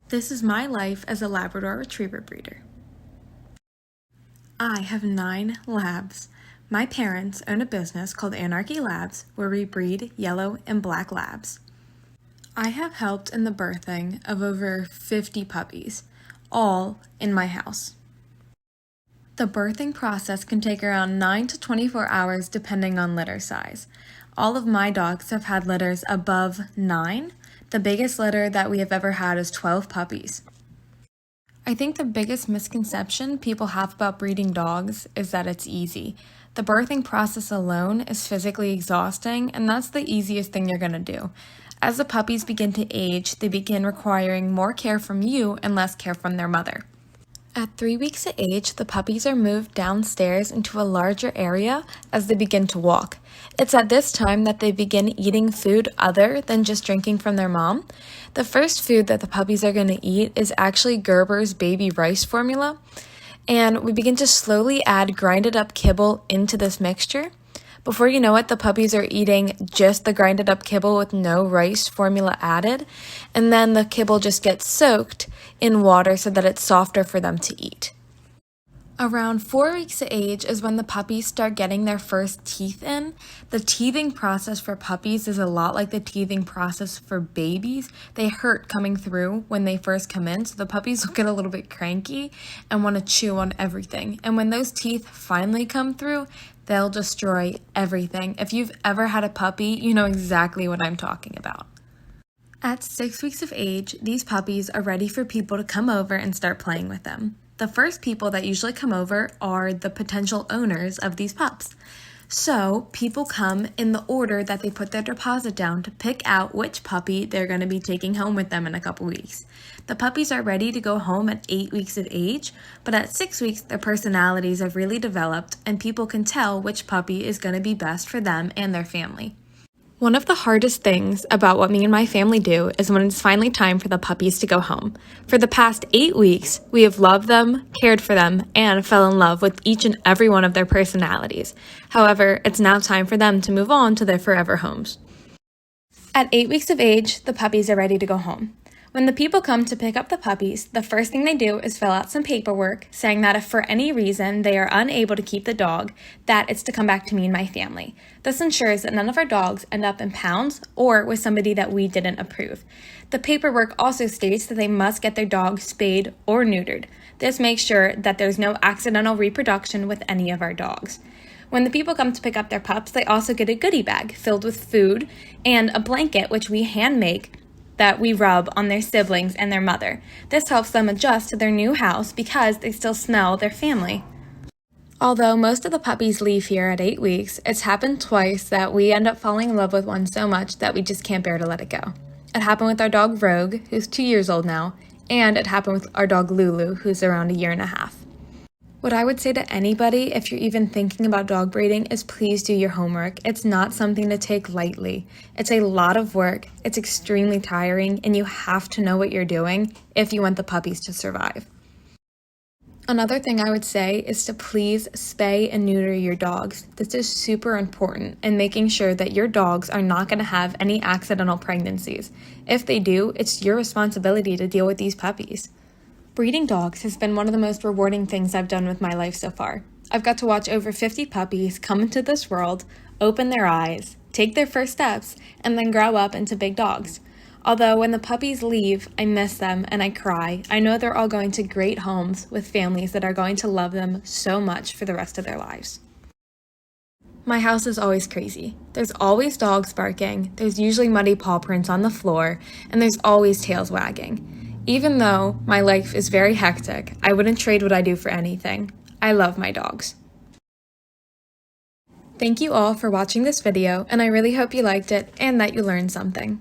This is my life as a Labrador Retriever breeder. I have 9 labs. My parents own a business called Anarchy Labs where we breed yellow and black labs. I have helped in the birthing of over 50 puppies, all in my house. The birthing process can take around 9 to 24 hours depending on litter size. All of my dogs have had litters above 9. The biggest litter that we have ever had is 12 puppies. I think the biggest misconception people have about breeding dogs is that it's easy. The birthing process alone is physically exhausting, and that's the easiest thing you're going to do. As the puppies begin to age, they begin requiring more care from you and less care from their mother. At 3 weeks of age, the puppies are moved downstairs into a larger area as they begin to walk. It's at this time that they begin eating food other than just drinking from their mom. The first food that the puppies are going to eat is actually Gerber's baby rice formula, and we begin to slowly add grinded up kibble into this mixture. Before you know it, the puppies are eating just the grinded up kibble with no rice formula added, and then the kibble just gets soaked in water so that it's softer for them to eat. Around 4 weeks of age is when the puppies start getting their first teeth in. The teething process for puppies is a lot like the teething process for babies. They hurt coming through when they first come in, so the puppies will get a little bit cranky and want to chew on everything. And when those teeth finally come through, they'll destroy everything. If you've ever had a puppy, you know exactly what I'm talking about. At 6 weeks of age, these puppies are ready for people to come over and start playing with them. The first people that usually come over are the potential owners of these pups. So people come in the order that they put their deposit down to pick out which puppy they're going to be taking home with them in a couple weeks. The puppies are ready to go home at 8 weeks of age, but at 6 weeks their personalities have really developed and people can tell which puppy is going to be best for them and their family. One of the hardest things about what me and my family do is when it's finally time for the puppies to go home. For the past 8 weeks, we have loved them, cared for them, and fell in love with each and every one of their personalities. However, it's now time for them to move on to their forever homes. At 8 weeks of age, the puppies are ready to go home. When the people come to pick up the puppies, the first thing they do is fill out some paperwork saying that if for any reason they are unable to keep the dog, that it's to come back to me and my family. This ensures that none of our dogs end up in pounds or with somebody that we didn't approve. The paperwork also states that they must get their dog spayed or neutered. This makes sure that there's no accidental reproduction with any of our dogs. When the people come to pick up their pups, they also get a goodie bag filled with food and a blanket which we hand make that we rub on their siblings and their mother. This helps them adjust to their new house because they still smell their family. Although most of the puppies leave here at 8 weeks, it's happened twice that we end up falling in love with one so much that we just can't bear to let it go. It happened with our dog Rogue, who's 2 years old now, and it happened with our dog Lulu, who's around 1.5 years. What I would say to anybody, if you're even thinking about dog breeding, is please do your homework. It's not something to take lightly. It's a lot of work, it's extremely tiring, and you have to know what you're doing if you want the puppies to survive. Another thing I would say is to please spay and neuter your dogs. This is super important in making sure that your dogs are not going to have any accidental pregnancies. If they do, it's your responsibility to deal with these puppies. Breeding dogs has been one of the most rewarding things I've done with my life so far. I've got to watch over 50 puppies come into this world, open their eyes, take their first steps, and then grow up into big dogs. Although when the puppies leave, I miss them and I cry. I know they're all going to great homes with families that are going to love them so much for the rest of their lives. My house is always crazy. There's always dogs barking, there's usually muddy paw prints on the floor, and there's always tails wagging. Even though my life is very hectic, I wouldn't trade what I do for anything. I love my dogs. Thank you all for watching this video, and I really hope you liked it and that you learned something.